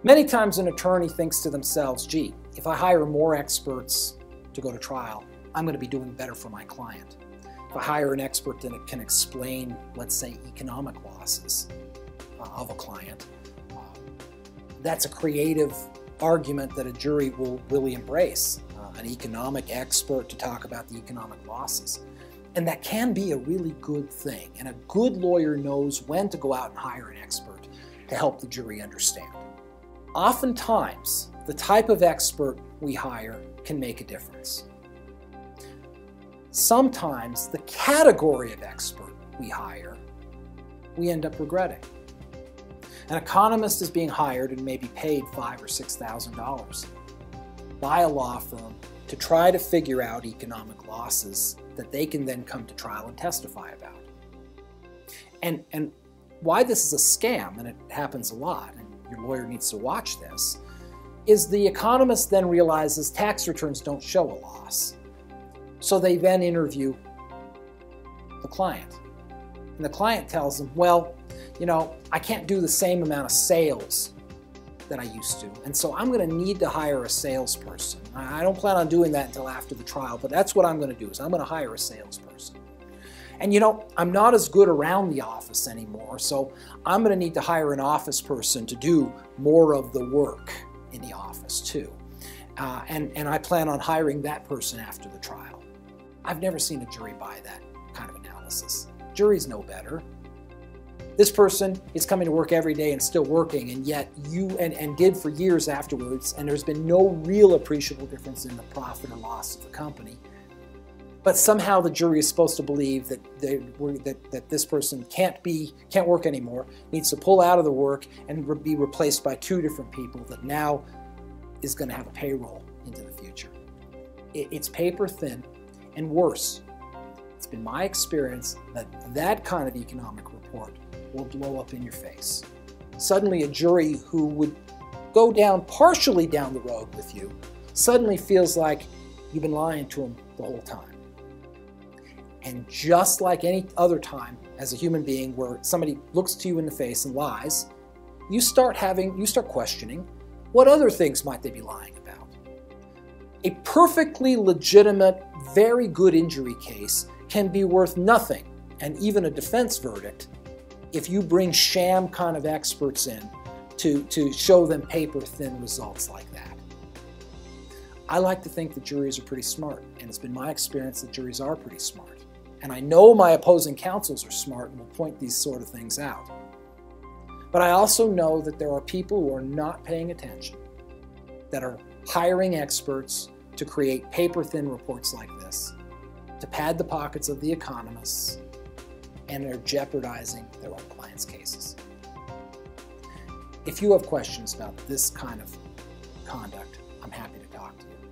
Many times an attorney thinks to themselves, gee, if I hire more experts to go to trial, I'm going to be doing better for my client. If I hire an expert that can explain, let's say, economic losses of a client, that's a creative argument that a jury will really embrace. An economic expert to talk about the economic losses. And that can be a really good thing. And a good lawyer knows when to go out and hire an expert to help the jury understand. Oftentimes, the type of expert we hire can make a difference. Sometimes the category of expert we hire, we end up regretting. An economist is being hired and may be paid $5,000 or $6,000 by a law firm to try to figure out economic losses that they can then come to trial and testify about. And why this is a scam, and it happens a lot, and your lawyer needs to watch this, is the economist then realizes tax returns don't show a loss. So they then interview the client. And the client tells them, well, you know, I can't do the same amount of sales that I used to, and so I'm going to need to hire a salesperson. I don't plan on doing that until after the trial, but that's what I'm going to do, is I'm going to hire a salesperson. And you know, I'm not as good around the office anymore, so I'm going to need to hire an office person to do more of the work in the office too. And I plan on hiring that person after the trial. I've never seen a jury buy that kind of analysis. Juries know better. This person is coming to work every day and still working, and yet and did for years afterwards, and there's been no real appreciable difference in the profit or loss of the company. But somehow the jury is supposed to believe that this person can't work anymore, needs to pull out of the work and be replaced by two different people that now is going to have a payroll into the future. It's paper thin, and worse. It's been my experience that that kind of economic report will blow up in your face. Suddenly a jury who would go down partially down the road with you suddenly feels like you've been lying to them the whole time. And just like any other time as a human being where somebody looks to you in the face and lies, you start questioning what other things might they be lying about. A perfectly legitimate, very good injury case can be worth nothing, and even a defense verdict, if you bring sham kind of experts in to show them paper-thin results like that. I like to think that juries are pretty smart, and it's been my experience that juries are pretty smart. And I know my opposing counsels are smart and will point these sort of things out. But I also know that there are people who are not paying attention, that are hiring experts to create paper-thin reports like this, to pad the pockets of the economists, and they're jeopardizing their own clients' cases. If you have questions about this kind of conduct, I'm happy to talk to you.